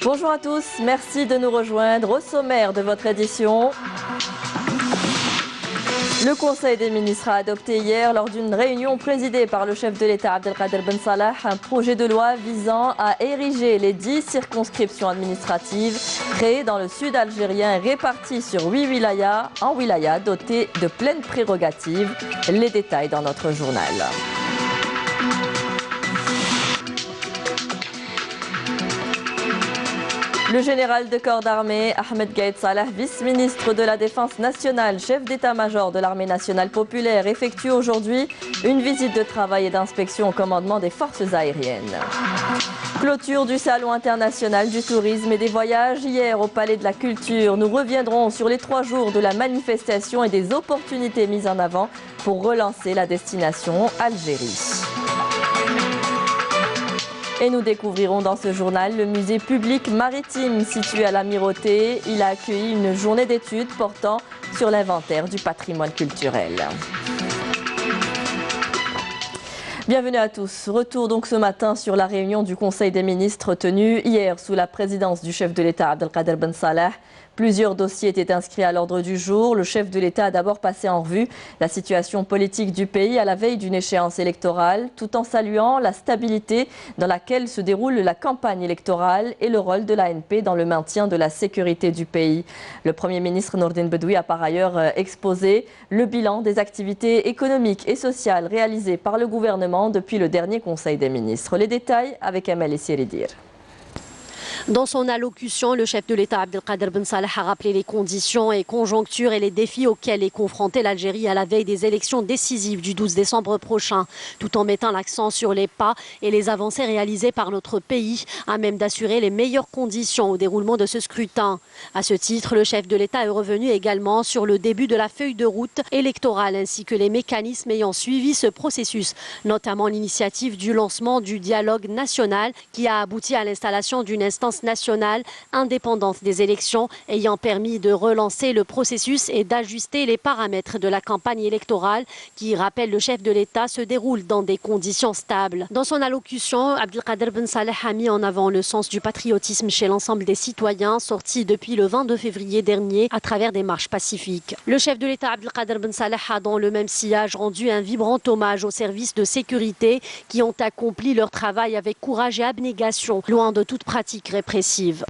Bonjour à tous, merci de nous rejoindre au sommaire de votre édition. Le Conseil des ministres a adopté hier, lors d'une réunion présidée par le chef de l'État Abdelkader Ben Salah, un projet de loi visant à ériger les 10 circonscriptions administratives créées dans le sud algérien et réparties sur 8 wilayas, en wilayas dotées de pleines prérogatives. Les détails dans notre journal. Le général de corps d'armée Ahmed Gaïd Salah, vice-ministre de la Défense nationale, chef d'état-major de l'armée nationale populaire, effectue aujourd'hui une visite de travail et d'inspection au commandement des forces aériennes. Clôture du Salon international du tourisme et des voyages hier au Palais de la Culture. Nous reviendrons sur les 3 jours de la manifestation et des opportunités mises en avant pour relancer la destination Algérie. Et nous découvrirons dans ce journal le musée public maritime situé à l'Amirauté. Il a accueilli une journée d'études portant sur l'inventaire du patrimoine culturel. Bienvenue à tous. Retour donc ce matin sur la réunion du Conseil des ministres tenue hier sous la présidence du chef de l'État Abdelkader Ben Salah. Plusieurs dossiers étaient inscrits à l'ordre du jour. Le chef de l'État a d'abord passé en revue la situation politique du pays à la veille d'une échéance électorale, tout en saluant la stabilité dans laquelle se déroule la campagne électorale et le rôle de l'ANP dans le maintien de la sécurité du pays. Le Premier ministre Nourdine Bedoui a par ailleurs exposé le bilan des activités économiques et sociales réalisées par le gouvernement depuis le dernier Conseil des ministres. Les détails avec Amel Essiridir. Dans son allocution, le chef de l'État Abdelkader Ben Salah a rappelé les conditions et conjonctures et les défis auxquels est confrontée l'Algérie à la veille des élections décisives du 12 décembre prochain, tout en mettant l'accent sur les pas et les avancées réalisées par notre pays, à même d'assurer les meilleures conditions au déroulement de ce scrutin. À ce titre, le chef de l'État est revenu également sur le début de la feuille de route électorale ainsi que les mécanismes ayant suivi ce processus, notamment l'initiative du lancement du dialogue national qui a abouti à l'installation d'une instance nationale indépendante des élections ayant permis de relancer le processus et d'ajuster les paramètres de la campagne électorale qui, rappelle le chef de l'État, se déroule dans des conditions stables. Dans son allocution, Abdelkader Ben Salah a mis en avant le sens du patriotisme chez l'ensemble des citoyens sortis depuis le 22 février dernier à travers des marches pacifiques. Le chef de l'État Abdelkader Ben Salah a dans le même sillage rendu un vibrant hommage aux services de sécurité qui ont accompli leur travail avec courage et abnégation, loin de toute pratique répressive.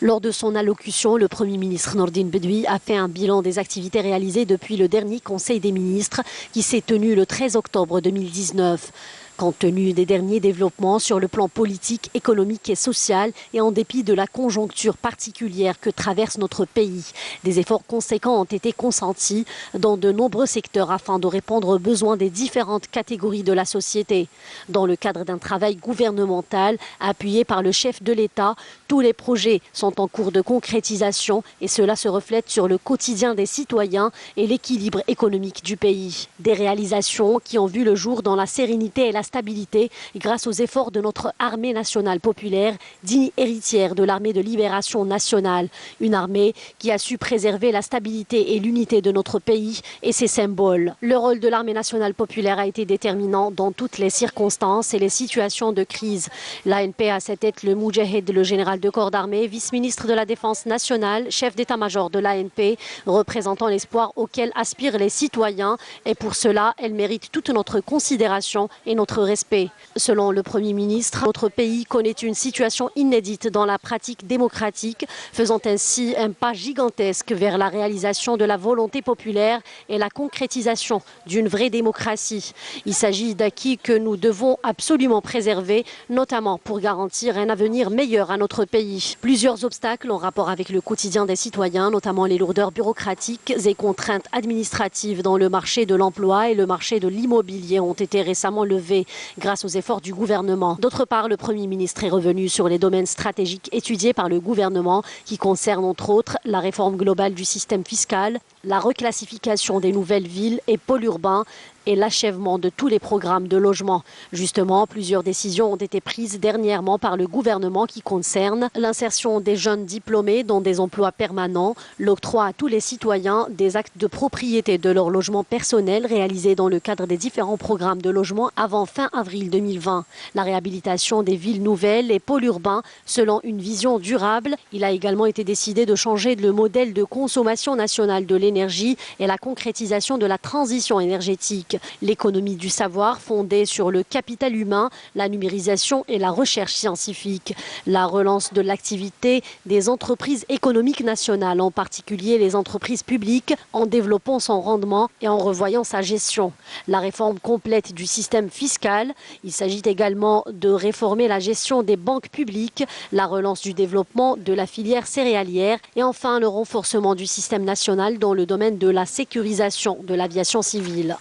Lors de son allocution, le Premier ministre Nourdine Bedoui a fait un bilan des activités réalisées depuis le dernier Conseil des ministres qui s'est tenu le 13 octobre 2019. Compte tenu des derniers développements sur le plan politique, économique et social et en dépit de la conjoncture particulière que traverse notre pays, des efforts conséquents ont été consentis dans de nombreux secteurs afin de répondre aux besoins des différentes catégories de la société. Dans le cadre d'un travail gouvernemental appuyé par le chef de l'État, tous les projets sont en cours de concrétisation et cela se reflète sur le quotidien des citoyens et l'équilibre économique du pays. Des réalisations qui ont vu le jour dans la sérénité et la stabilité grâce aux efforts de notre armée nationale populaire, digne héritière de l'armée de libération nationale. Une armée qui a su préserver la stabilité et l'unité de notre pays et ses symboles. Le rôle de l'armée nationale populaire a été déterminant dans toutes les circonstances et les situations de crise. L'ANP a à sa tête le Moudjahid, le général de corps d'armée, vice-ministre de la Défense nationale, chef d'état-major de l'ANP, représentant l'espoir auquel aspirent les citoyens et pour cela, elle mérite toute notre considération et notre respect. Selon le Premier ministre, notre pays connaît une situation inédite dans la pratique démocratique, faisant ainsi un pas gigantesque vers la réalisation de la volonté populaire et la concrétisation d'une vraie démocratie. Il s'agit d'acquis que nous devons absolument préserver, notamment pour garantir un avenir meilleur à notre pays. Plusieurs obstacles en rapport avec le quotidien des citoyens, notamment les lourdeurs bureaucratiques et contraintes administratives dans le marché de l'emploi et le marché de l'immobilier ont été récemment levés grâce aux efforts du gouvernement. D'autre part, le Premier ministre est revenu sur les domaines stratégiques étudiés par le gouvernement qui concernent entre autres la réforme globale du système fiscal, la reclassification des nouvelles villes et pôles urbains et l'achèvement de tous les programmes de logement. Justement, plusieurs décisions ont été prises dernièrement par le gouvernement qui concernent l'insertion des jeunes diplômés dans des emplois permanents, l'octroi à tous les citoyens des actes de propriété de leur logement personnel réalisés dans le cadre des différents programmes de logement avant fin avril 2020, la réhabilitation des villes nouvelles et pôles urbains selon une vision durable. Il a également été décidé de changer le modèle de consommation nationale de l'énergie et la concrétisation de la transition énergétique. L'économie du savoir fondée sur le capital humain, la numérisation et la recherche scientifique. La relance de l'activité des entreprises économiques nationales, en particulier les entreprises publiques, en développant son rendement et en revoyant sa gestion. La réforme complète du système fiscal. Il s'agit également de réformer la gestion des banques publiques, la relance du développement de la filière céréalière et enfin le renforcement du système national dans le domaine de la sécurisation de l'aviation civile.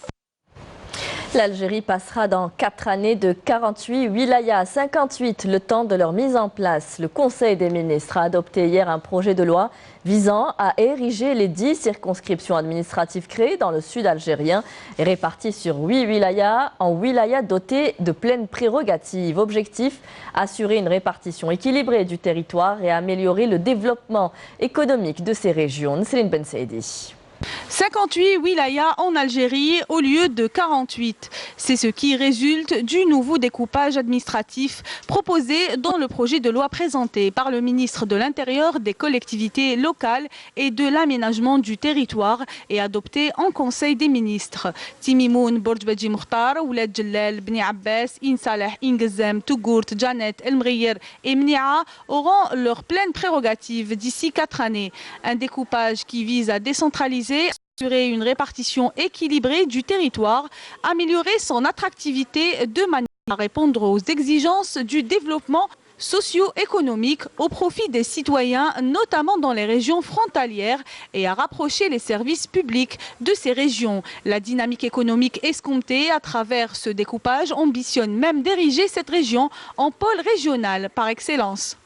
L'Algérie passera dans 4 années de 48 wilayas à 58, le temps de leur mise en place. Le Conseil des ministres a adopté hier un projet de loi visant à ériger les 10 circonscriptions administratives créées dans le sud algérien et réparties sur 8 wilayas en wilayas dotés de pleines prérogatives. Objectif, assurer une répartition équilibrée du territoire et améliorer le développement économique de ces régions. Nesrine Ben Saidi. 58 wilayas en Algérie au lieu de 48. C'est ce qui résulte du nouveau découpage administratif proposé dans le projet de loi présenté par le ministre de l'Intérieur, des collectivités locales et de l'aménagement du territoire et adopté en Conseil des ministres. Timimoun, Bourdjbadji Mokhtar, Ouled Djellal, Bni Abbas, Insalah, Ingezem, Tougourt, Janet, El Mghir et Mnia auront leurs pleines prérogatives d'ici 4 années. Un découpage qui vise à décentraliser, assurer une répartition équilibrée du territoire, améliorer son attractivité de manière à répondre aux exigences du développement socio-économique au profit des citoyens, notamment dans les régions frontalières, et à rapprocher les services publics de ces régions. La dynamique économique escomptée à travers ce découpage ambitionne même d'ériger cette région en pôle régional par excellence.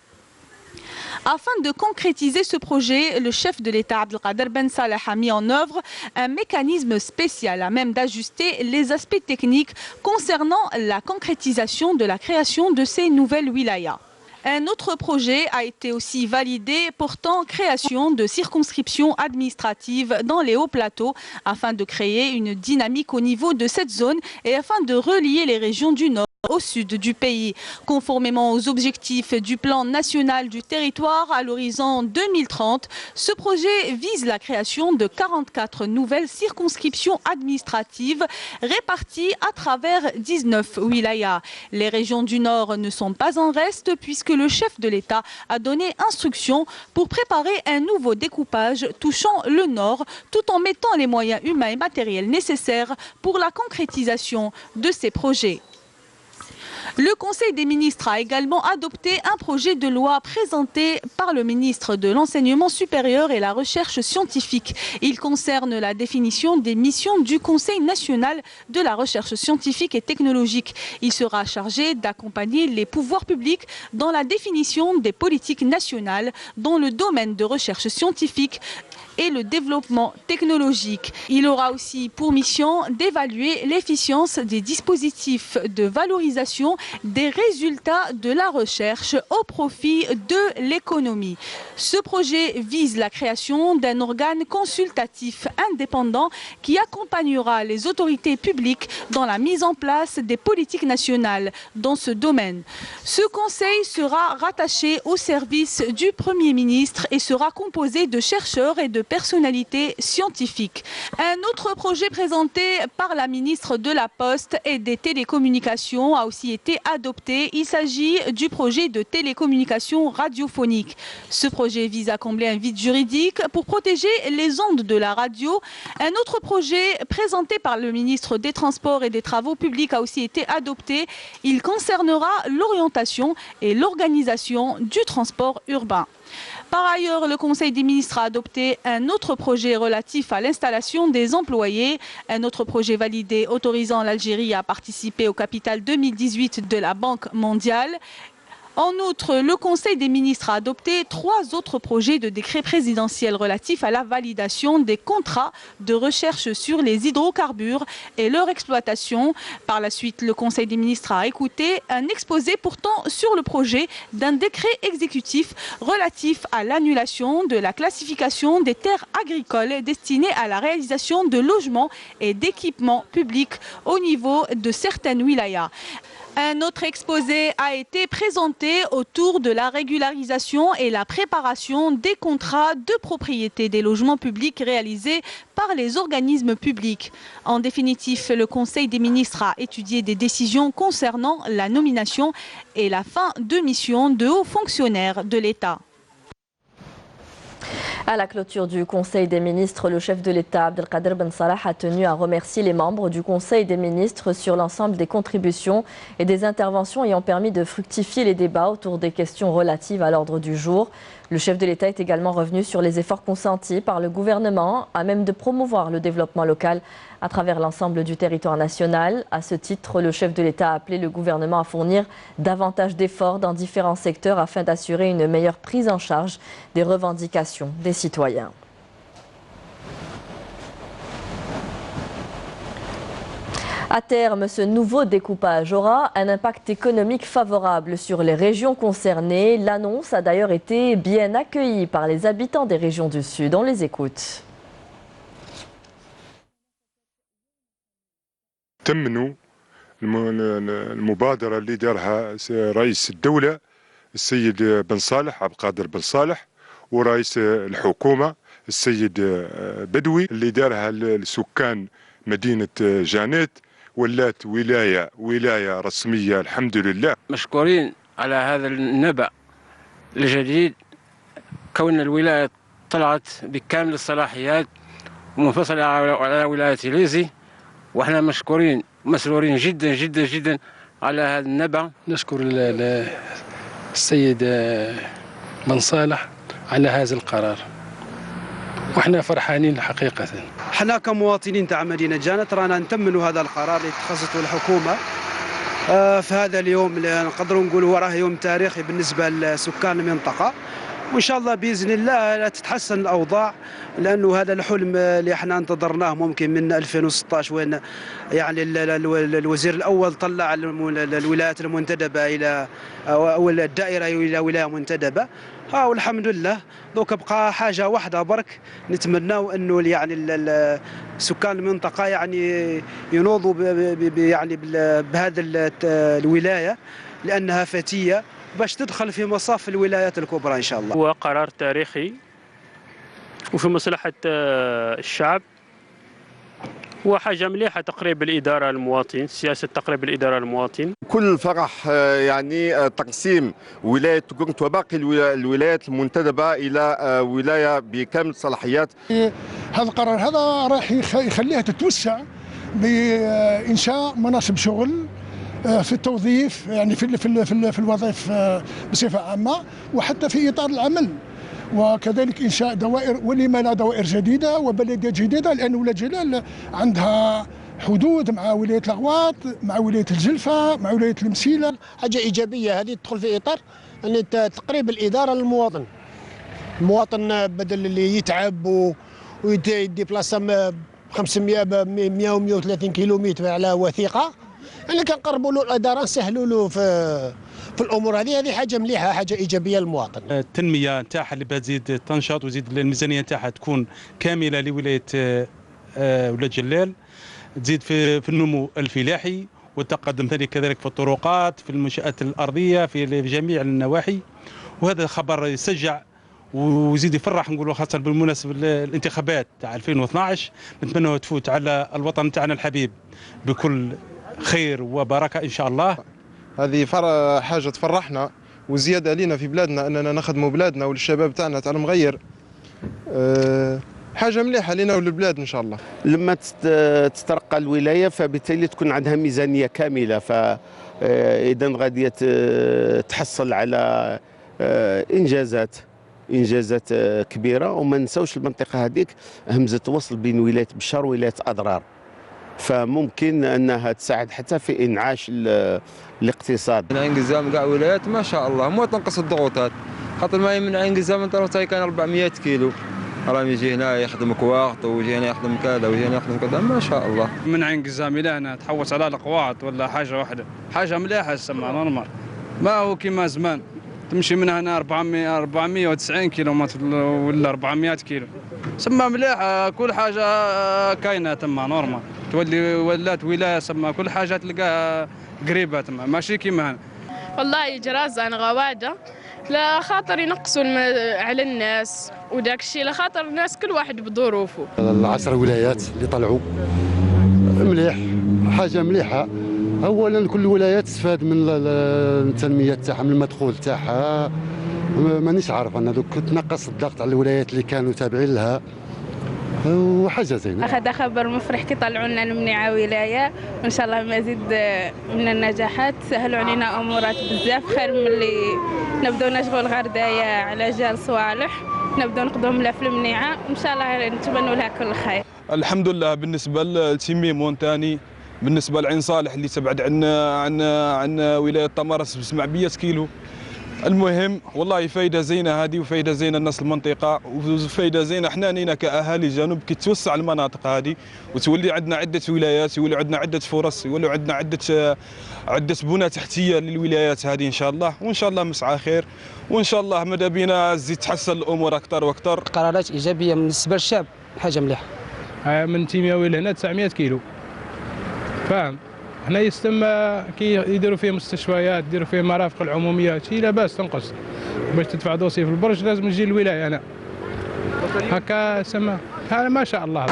Afin de concrétiser ce projet, le chef de l'État Abdelkader Ben Salah a mis en œuvre un mécanisme spécial à même d'ajuster les aspects techniques concernant la concrétisation de la création de ces nouvelles wilayas. Un autre projet a été aussi validé portant création de circonscriptions administratives dans les hauts plateaux afin de créer une dynamique au niveau de cette zone et afin de relier les régions du Nord au sud du pays. Conformément aux objectifs du plan national du territoire à l'horizon 2030, ce projet vise la création de 44 nouvelles circonscriptions administratives réparties à travers 19 wilayas. Les régions du Nord ne sont pas en reste puisque le chef de l'État a donné instruction pour préparer un nouveau découpage touchant le Nord tout en mettant les moyens humains et matériels nécessaires pour la concrétisation de ces projets. Le Conseil des ministres a également adopté un projet de loi présenté par le ministre de l'Enseignement supérieur et la Recherche scientifique. Il concerne la définition des missions du Conseil national de la recherche scientifique et technologique. Il sera chargé d'accompagner les pouvoirs publics dans la définition des politiques nationales dans le domaine de recherche scientifique et le développement technologique. Il aura aussi pour mission d'évaluer l'efficience des dispositifs de valorisation des résultats de la recherche au profit de l'économie. Ce projet vise la création d'un organe consultatif indépendant qui accompagnera les autorités publiques dans la mise en place des politiques nationales dans ce domaine. Ce conseil sera rattaché au service du Premier ministre et sera composé de chercheurs et de personnalités scientifiques. Un autre projet présenté par la ministre de la Poste et des Télécommunications a aussi été adopté. Il s'agit du projet de télécommunication radiophonique. Ce projet vise à combler un vide juridique pour protéger les ondes de la radio. Un autre projet présenté par le ministre des Transports et des Travaux publics a aussi été adopté. Il concernera l'orientation et l'organisation du transport urbain. Par ailleurs, le Conseil des ministres a adopté un autre projet relatif à l'installation des employés. Un autre projet validé autorisant l'Algérie à participer au capital 2018 de la Banque mondiale. En outre, le Conseil des ministres a adopté 3 autres projets de décret présidentiel relatifs à la validation des contrats de recherche sur les hydrocarbures et leur exploitation. Par la suite, le Conseil des ministres a écouté un exposé portant sur le projet d'un décret exécutif relatif à l'annulation de la classification des terres agricoles destinées à la réalisation de logements et d'équipements publics au niveau de certaines wilayas. Un autre exposé a été présenté autour de la régularisation et la préparation des contrats de propriété des logements publics réalisés par les organismes publics. En définitive, le Conseil des ministres a étudié des décisions concernant la nomination et la fin de mission de hauts fonctionnaires de l'État. À la clôture du Conseil des ministres, le chef de l'État, Abdelkader Ben Salah, a tenu à remercier les membres du Conseil des ministres sur l'ensemble des contributions et des interventions ayant permis de fructifier les débats autour des questions relatives à l'ordre du jour. Le chef de l'État est également revenu sur les efforts consentis par le gouvernement à même de promouvoir le développement local à travers l'ensemble du territoire national. À ce titre, le chef de l'État a appelé le gouvernement à fournir davantage d'efforts dans différents secteurs afin d'assurer une meilleure prise en charge des revendications des citoyens. À terme, ce nouveau découpage aura un impact économique favorable sur les régions concernées. L'annonce a d'ailleurs été bien accueillie par les habitants des régions du Sud. On les écoute. تمنوا المبادرة اللي دارها رئيس الدولة السيد بن صالح عبد القادر بن صالح ورئيس الحكومة السيد بدوي اللي دارها لسكان مدينة جانيت ولات ولاية رسمية الحمد لله. مشكورين على هذا النبأ الجديد كون الولاية طلعت بكامل الصلاحيات ومنفصلة على ولاية تيليزي، واحنا مشكورين مسرورين جدا جدا جدا على هذا النبأ. نشكر السيد بن صالح على هذا القرار واحنا فرحانين حقيقة. احنا كمواطنين تاع مدينة جانت رانا نتمنوا هذا القرار اللي اتخذته الحكومة في هذا اليوم اللي نقدروا نقولوا راه يوم تاريخي بالنسبة لسكان المنطقة، وان شاء الله باذن الله تتحسن الاوضاع، لانه هذا الحلم اللي احنا انتظرناه ممكن من 2016 وين يعني الوزير الاول طلع الولايات المنتدبه الى او الدائره الى ولايه منتدبه. والحمد لله دوك بقى حاجه واحده برك نتمناو انه يعني سكان المنطقه يعني ينوضوا يعني بهذه الولايه لانها فتيه باش تدخل في مصاف الولايات الكبرى إن شاء الله. هو قرار تاريخي وفي مصلحة الشعب، وحاجة مليحة تقريب الإدارة للمواطن، سياسة تقريب الإدارة للمواطن. كل فرح يعني تقسيم ولاية تقرنت وباقي الولايات المنتدبة إلى ولاية بكامل الصلاحيات. هذا القرار هذا راح يخليها تتوسع بإنشاء مناصب شغل في التوظيف، يعني في الوظائف بصفة عامة، وحتى في إطار العمل، وكذلك إنشاء دوائر ولما لا دوائر جديدة وبلديات جديدة، لأن ولاية جلال عندها حدود مع ولاية الأغواط، مع ولاية الجلفة، مع ولاية المسيلة. حاجة إيجابية هذه تدخل في إطار أن تقريب الإدارة للمواطن. المواطن بدل اللي يتعب ويدي بلاصة 500 100 و 130 كيلومتر على وثيقة، أنا كنقربوا له الإدارة نسهلوا له في الأمور هذه حاجة مليحة، حاجة إيجابية للمواطن. التنمية نتاعها اللي بتزيد تنشط وزيد الميزانية نتاعها تكون كاملة لولاية ولاد جلال، تزيد في النمو الفلاحي والتقدم كذلك في الطرقات، في المنشآت الأرضية، في جميع النواحي، وهذا خبر يسجع ويزيد يفرح. نقولوا خاصة بالمناسبة الانتخابات تاع 2012 نتمنى تفوت على الوطن تاعنا الحبيب بكل خير وبركة إن شاء الله. هذه حاجة تفرحنا وزيادة علينا في بلادنا أننا نخدموا بلادنا والشباب تاعنا تاع المغير، حاجة مليحة لنا وللبلاد إن شاء الله. لما تسترقى الولاية فبالتالي تكون عندها ميزانية كاملة، فإذا غادي تحصل على إنجازات كبيرة. وما نساوش المنطقة هذيك همزة وصل بين ولاية بشار وولاية أضرار، فممكن انها تساعد حتى في انعاش الاقتصاد. من انقسام كاع ولايات ما شاء الله مو تنقص الضغوطات، خاطر ما من انقسام انت كان 400 كيلو راه يجي هنا يخدم كواغط ويجي هنا يخدم كذا ويجي هنا يخدم كذا ما شاء الله. من انقسام الى هنا تحوس على القواط ولا حاجه واحده، حاجه مليحه تسمى نورمال، ما هو كيما زمان تمشي من هنا 490 كيلو ولا 400 كيلو، سما مليحه كل حاجه كاينه تما نورمال، تولي ولات ولايه سما كل حاجه تلقاها قريبه تما ماشي كيما هنا. والله جرازان غواده لا خاطر ينقصوا على الناس وداك الشيء، لا خاطر الناس كل واحد بظروفه. ال10 ولايات اللي طلعوا مليح، حاجه مليحه. اولا كل ولايه تستفاد من التنميه تاعها، من المدخول تاعها. مانيش عارف انا دوك تنقص الضغط على الولايات اللي كانوا تابعين لها، وحاجه زينه. اخذ خبر مفرح كي طلعوا لنا المنيعه ولايه، وان شاء الله مزيد من النجاحات، سهلوا علينا امورات بزاف خير من اللي نبداو نشغل غردايه على جال صوالح، نبداو نقدروا لها في المنيعه، وان شاء الله نتمنوا لها كل خير. الحمد لله. بالنسبه لتيميمون ثاني، بالنسبه لعين صالح اللي تبعد عن ولايه طمارس ب 700 كيلو. المهم والله فايده زينه هذه، وفايده زينه الناس المنطقه، وفايده زينه احنا نينا كاهالي جنوب كي توسع المناطق هذه وتولي عندنا عده ولايات، يولي عندنا عده فرص، يولي عندنا عده بنى تحتيه للولايات هذه ان شاء الله، وان شاء الله مسعى خير، وان شاء الله ماذا بينا تزيد تحسن الامور اكثر واكثر. قرارات ايجابيه بالنسبه للشعب، حاجه مليحه. من تيمياوي لهنا 900 كيلو فاهم. هنا يستمى كي يديروا فيه مستشفيات، يديروا فيه مرافق العموميه، شي لا باس تنقص. باش تدفع دوسي في البرج لازم تجي الولايه هنا. هكا سما هذا ما شاء الله.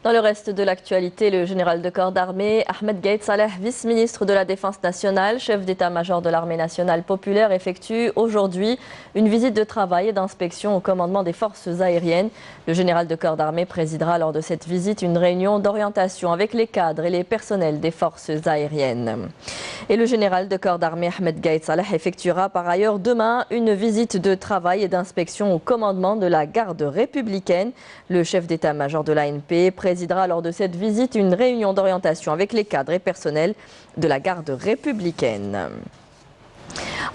Dans le reste de l'actualité, le général de corps d'armée Ahmed Gaït Saleh, vice-ministre de la Défense nationale, chef d'état-major de l'armée nationale populaire, effectue aujourd'hui une visite de travail et d'inspection au commandement des forces aériennes. Le général de corps d'armée présidera lors de cette visite une réunion d'orientation avec les cadres et les personnels des forces aériennes. Et le général de corps d'armée Ahmed Gaït Saleh effectuera par ailleurs demain une visite de travail et d'inspection au commandement de la garde républicaine. Le chef d'état-major de l'ANP présidera lors de cette visite une réunion d'orientation avec les cadres et personnels de la garde républicaine.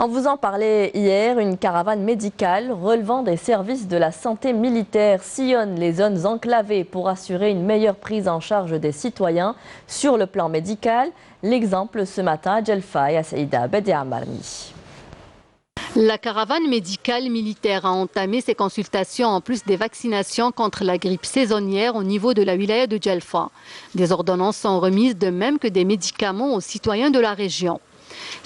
On vous en parlait hier, une caravane médicale relevant des services de la santé militaire sillonne les zones enclavées pour assurer une meilleure prise en charge des citoyens sur le plan médical. L'exemple ce matin à Djelfaï, à Saïda Bedia Marmi. La caravane médicale militaire a entamé ses consultations en plus des vaccinations contre la grippe saisonnière au niveau de la wilaya de Djelfa. Des ordonnances sont remises de même que des médicaments aux citoyens de la région.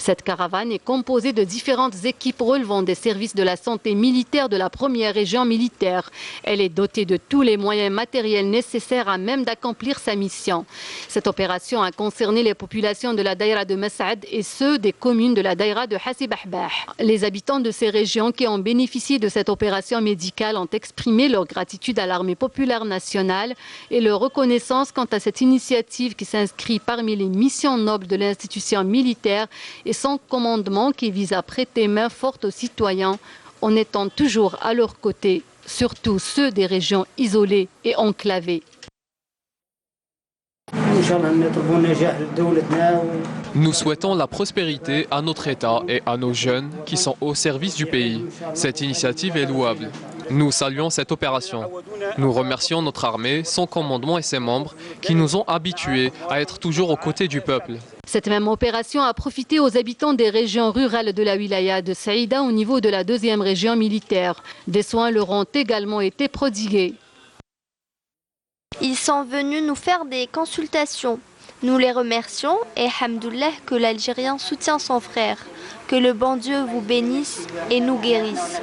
Cette caravane est composée de différentes équipes relevant des services de la santé militaire de la première région militaire. Elle est dotée de tous les moyens matériels nécessaires à même d'accomplir sa mission. Cette opération a concerné les populations de la daïra de Mas'ad et ceux des communes de la daïra de Hassib Ahbah. Les habitants de ces régions qui ont bénéficié de cette opération médicale ont exprimé leur gratitude à l'armée populaire nationale et leur reconnaissance quant à cette initiative qui s'inscrit parmi les missions nobles de l'institution militaire et son commandement qui vise à prêter main forte aux citoyens en étant toujours à leur côté, surtout ceux des régions isolées et enclavées. Nous souhaitons la prospérité à notre État et à nos jeunes qui sont au service du pays. Cette initiative est louable. Nous saluons cette opération. Nous remercions notre armée, son commandement et ses membres qui nous ont habitués à être toujours aux côtés du peuple. Cette même opération a profité aux habitants des régions rurales de la wilaya de Saïda au niveau de la 2e région militaire. Des soins leur ont également été prodigués. Ils sont venus nous faire des consultations. Nous les remercions et hamdoullah que l'Algérien soutient son frère. Que le bon Dieu vous bénisse et nous guérisse.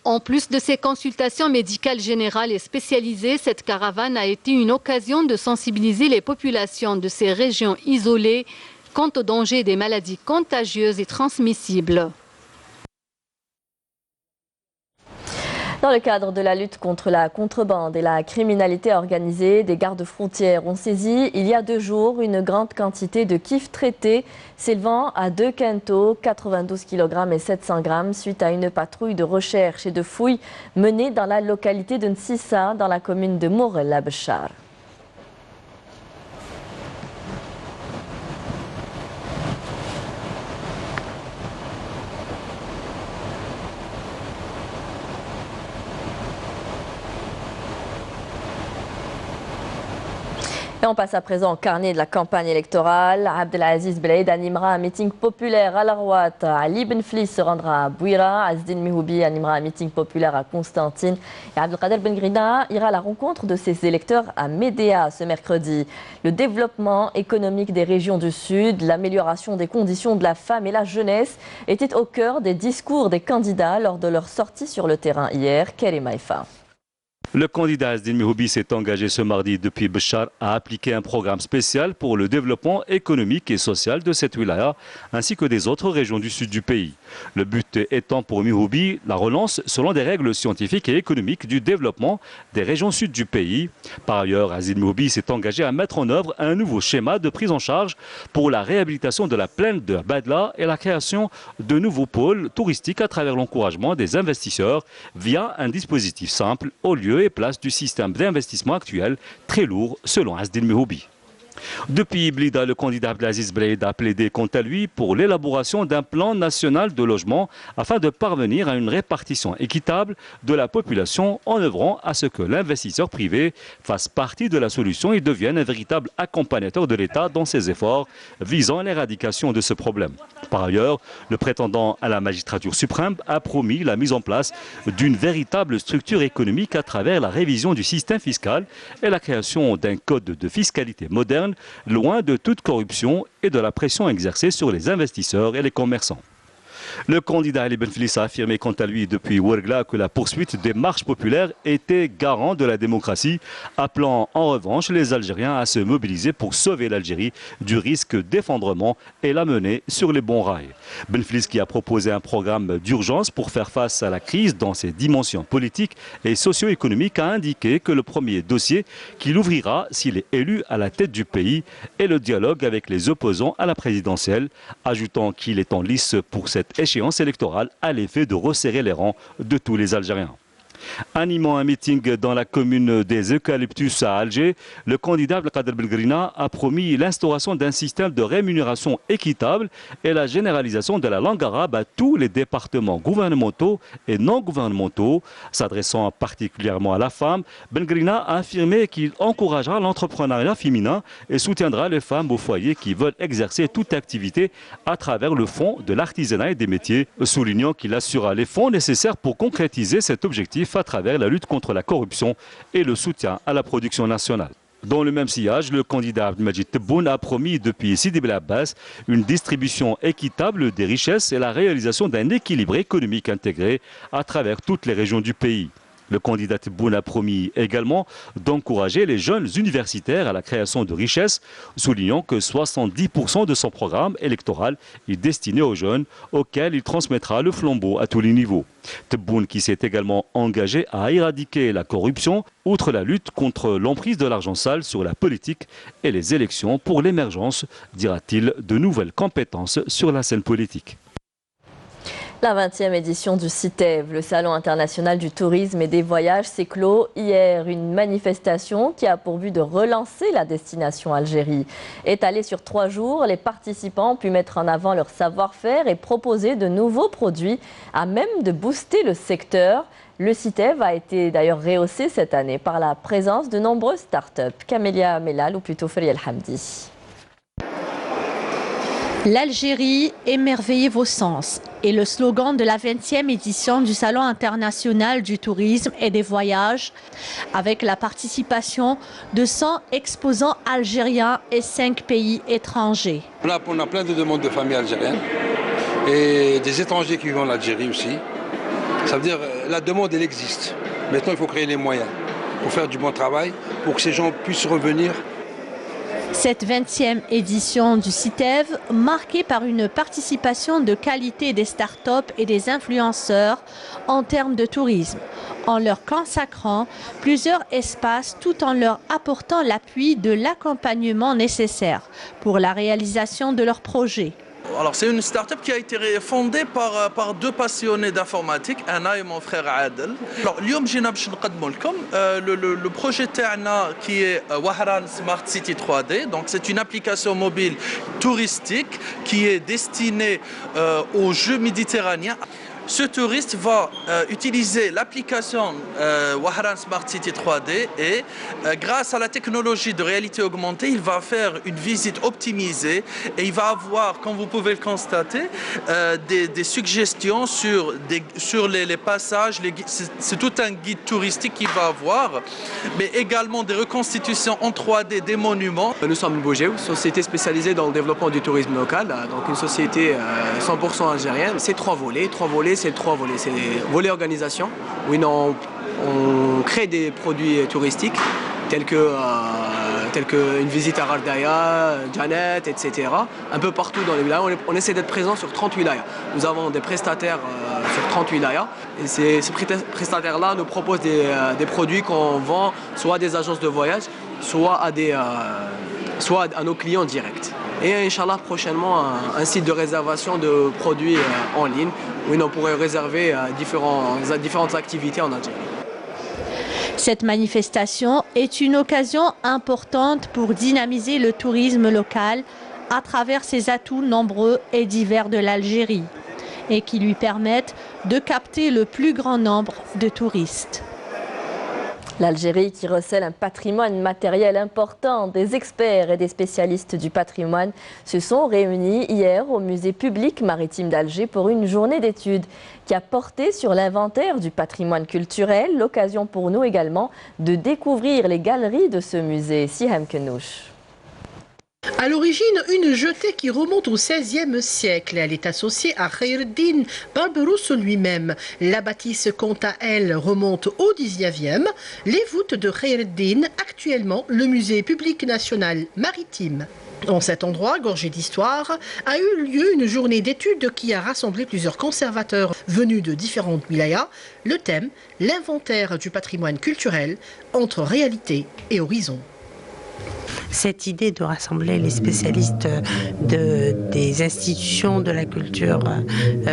En plus de ces consultations médicales générales et spécialisées, cette caravane a été une occasion de sensibiliser les populations de ces régions isolées quant au danger des maladies contagieuses et transmissibles. Dans le cadre de la lutte contre la contrebande et la criminalité organisée, des gardes-frontières ont saisi il y a 2 jours une grande quantité de kif traités s'élevant à 2 quintaux, 92 kg et 700 grammes suite à une patrouille de recherche et de fouilles menée dans la localité de Nsissa dans la commune de Mourel-Abchar. Et on passe à présent au carnet de la campagne électorale. Abdelaziz Belaïd animera un meeting populaire à Larouat. Ali Benflis se rendra à Bouira. Azdine Mihoubi animera un meeting populaire à Constantine. Et Abdelkader Bengrina ira à la rencontre de ses électeurs à Médéa ce mercredi. Le développement économique des régions du Sud, l'amélioration des conditions de la femme et la jeunesse étaient au cœur des discours des candidats lors de leur sortie sur le terrain hier. Karim Haïfa. Le candidat Azdine Mihoubi s'est engagé ce mardi depuis Béchar à appliquer un programme spécial pour le développement économique et social de cette wilaya ainsi que des autres régions du sud du pays. Le but étant pour Mihoubi la relance selon des règles scientifiques et économiques du développement des régions sud du pays. Par ailleurs, Azdine Mihoubi s'est engagé à mettre en œuvre un nouveau schéma de prise en charge pour la réhabilitation de la plaine de Badla et la création de nouveaux pôles touristiques à travers l'encouragement des investisseurs via un dispositif simple au lieu et place du système d'investissement actuel, très lourd selon Azdine Mihoubi. Depuis Blida, le candidat Abdelaziz Belaïd a plaidé quant à lui pour l'élaboration d'un plan national de logement afin de parvenir à une répartition équitable de la population en œuvrant à ce que l'investisseur privé fasse partie de la solution et devienne un véritable accompagnateur de l'État dans ses efforts visant à l'éradication de ce problème. Par ailleurs, le prétendant à la magistrature suprême a promis la mise en place d'une véritable structure économique à travers la révision du système fiscal et la création d'un code de fiscalité moderne, loin de toute corruption et de la pression exercée sur les investisseurs et les commerçants. Le candidat Ali Benflis a affirmé quant à lui depuis Ouergla que la poursuite des marches populaires était garant de la démocratie, appelant en revanche les Algériens à se mobiliser pour sauver l'Algérie du risque d'effondrement et la mener sur les bons rails. Benflis, qui a proposé un programme d'urgence pour faire face à la crise dans ses dimensions politiques et socio-économiques, a indiqué que le premier dossier qu'il ouvrira s'il est élu à la tête du pays est le dialogue avec les opposants à la présidentielle, ajoutant qu'il est en lice pour cette échéance électorale à l'effet de resserrer les rangs de tous les Algériens. Animant un meeting dans la commune des Eucalyptus à Alger, le candidat Abdelkader Bengrina a promis l'instauration d'un système de rémunération équitable et la généralisation de la langue arabe à tous les départements gouvernementaux et non gouvernementaux. S'adressant particulièrement à la femme, Bengrina a affirmé qu'il encouragera l'entrepreneuriat féminin et soutiendra les femmes au foyer qui veulent exercer toute activité à travers le fonds de l'artisanat et des métiers, soulignant qu'il assurera les fonds nécessaires pour concrétiser cet objectif à travers la lutte contre la corruption et le soutien à la production nationale. Dans le même sillage, le candidat Abdelmajid Tebboune a promis depuis Sidi Bel Abbas une distribution équitable des richesses et la réalisation d'un équilibre économique intégré à travers toutes les régions du pays. Le candidat Tebboune a promis également d'encourager les jeunes universitaires à la création de richesses, soulignant que 70% de son programme électoral est destiné aux jeunes, auxquels il transmettra le flambeau à tous les niveaux. Tebboune, qui s'est également engagé à éradiquer la corruption, outre la lutte contre l'emprise de l'argent sale sur la politique et les élections pour l'émergence, dira-t-il, de nouvelles compétences sur la scène politique. La 20e édition du CITEV, le Salon international du tourisme et des voyages, s'est clos hier. Une manifestation qui a pour but de relancer la destination Algérie. Étalée sur 3 jours, les participants ont pu mettre en avant leur savoir-faire et proposer de nouveaux produits à même de booster le secteur. Le CITEV a été d'ailleurs rehaussé cette année par la présence de nombreuses start-up. Camélia Melal ou plutôt Fariel Hamdi. L'Algérie, émerveillez vos sens est le slogan de la 20e édition du Salon international du tourisme et des voyages, avec la participation de 100 exposants algériens et 5 pays étrangers. On a plein de demandes de familles algériennes et des étrangers qui vivent en Algérie aussi. Ça veut dire la demande, elle existe. Maintenant, il faut créer les moyens pour faire du bon travail, pour que ces gens puissent revenir. Cette 20e édition du CITEV, marquée par une participation de qualité des start-up et des influenceurs en termes de tourisme, en leur consacrant plusieurs espaces tout en leur apportant l'appui de l'accompagnement nécessaire pour la réalisation de leurs projets. Alors c'est une start-up qui a été fondée par 2 passionnés d'informatique, Anna et mon frère Adel. Alors اليوم جينا باش نقدموا لكم le projet تاعنا qui est Wahran Smart City 3D. Donc c'est une application mobile touristique qui est destinée aux Jeux méditerranéens. ce touriste va utiliser l'application Wahran Smart City 3D et grâce à la technologie de réalité augmentée, il va faire une visite optimisée et il va avoir, comme vous pouvez le constater, des suggestions sur les passages. C'est tout un guide touristique qu'il va avoir, mais également des reconstitutions en 3D des monuments. Nous sommes Bogeo, société spécialisée dans le développment du tourisme local, donc une société 100% algérienne. C'est trois volets, c'est le volet organisation, où on crée des produits touristiques tels que une visite à Rardaya, Janet, etc. Un peu partout dans les wilayas. On essaie d'être présent sur 30 wilayas. Nous avons des prestataires sur 30 wilayas. Et ces prestataires-là nous proposent des produits qu'on vend soit à des agences de voyage, soit à nos clients directs. Et Inch'Allah, prochainement, un site de réservation de produits en ligne où on pourrait réserver différentes activités en Algérie. Cette manifestation est une occasion importante pour dynamiser le tourisme local à travers ses atouts nombreux et divers de l'Algérie et qui lui permettent de capter le plus grand nombre de touristes. L'Algérie qui recèle un patrimoine matériel important. Des experts et des spécialistes du patrimoine se sont réunis hier au musée public maritime d'Alger pour une journée d'études qui a porté sur l'inventaire du patrimoine culturel. L'occasion pour nous également de découvrir les galeries de ce musée. Siham Kenouch. À l'origine, une jetée qui remonte au XVIe siècle. Elle est associée à Khayr-ed-Din Barberousse lui-même. La bâtisse, quant à elle, remonte au XIXe. Les voûtes de Khayr-ed-Din, actuellement le musée public national maritime. En cet endroit, gorgé d'histoire, a eu lieu une journée d'études qui a rassemblé plusieurs conservateurs venus de différentes wilayas. Le thème, l'inventaire du patrimoine culturel entre réalité et horizon. Cette idée de rassembler les spécialistes des institutions de la culture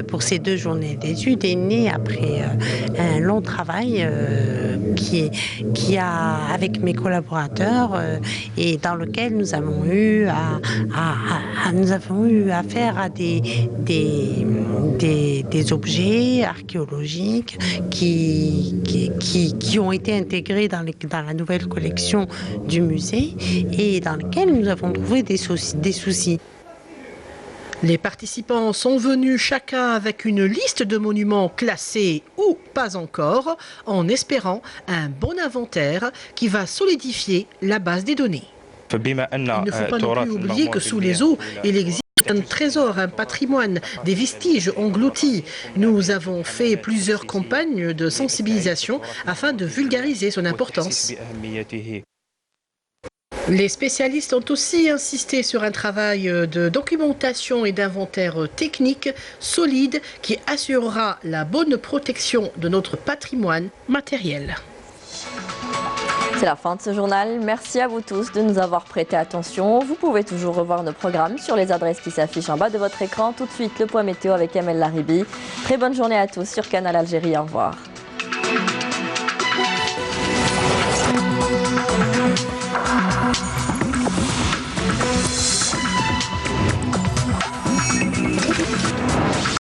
pour ces 2 journées d'études est née après un long travail avec mes collaborateurs et dans lequel nous avons eu affaire à des objets archéologiques qui ont été intégrés dans la nouvelle collection du musée et dans lesquels nous avons trouvé des soucis. Les participants sont venus chacun avec une liste de monuments classés ou pas encore, en espérant un bon inventaire qui va solidifier la base des données. Il ne faut pas non plus oublier que sous les eaux, il existe un trésor, un patrimoine, des vestiges engloutis. Nous avons fait plusieurs campagnes de sensibilisation afin de vulgariser son importance. Les spécialistes ont aussi insisté sur un travail de documentation et d'inventaire technique solide qui assurera la bonne protection de notre patrimoine matériel. C'est la fin de ce journal. Merci à vous tous de nous avoir prêté attention. Vous pouvez toujours revoir nos programmes sur les adresses qui s'affichent en bas de votre écran. Tout de suite, le point météo avec Amel Laribi. Très bonne journée à tous sur Canal Algérie. Au revoir.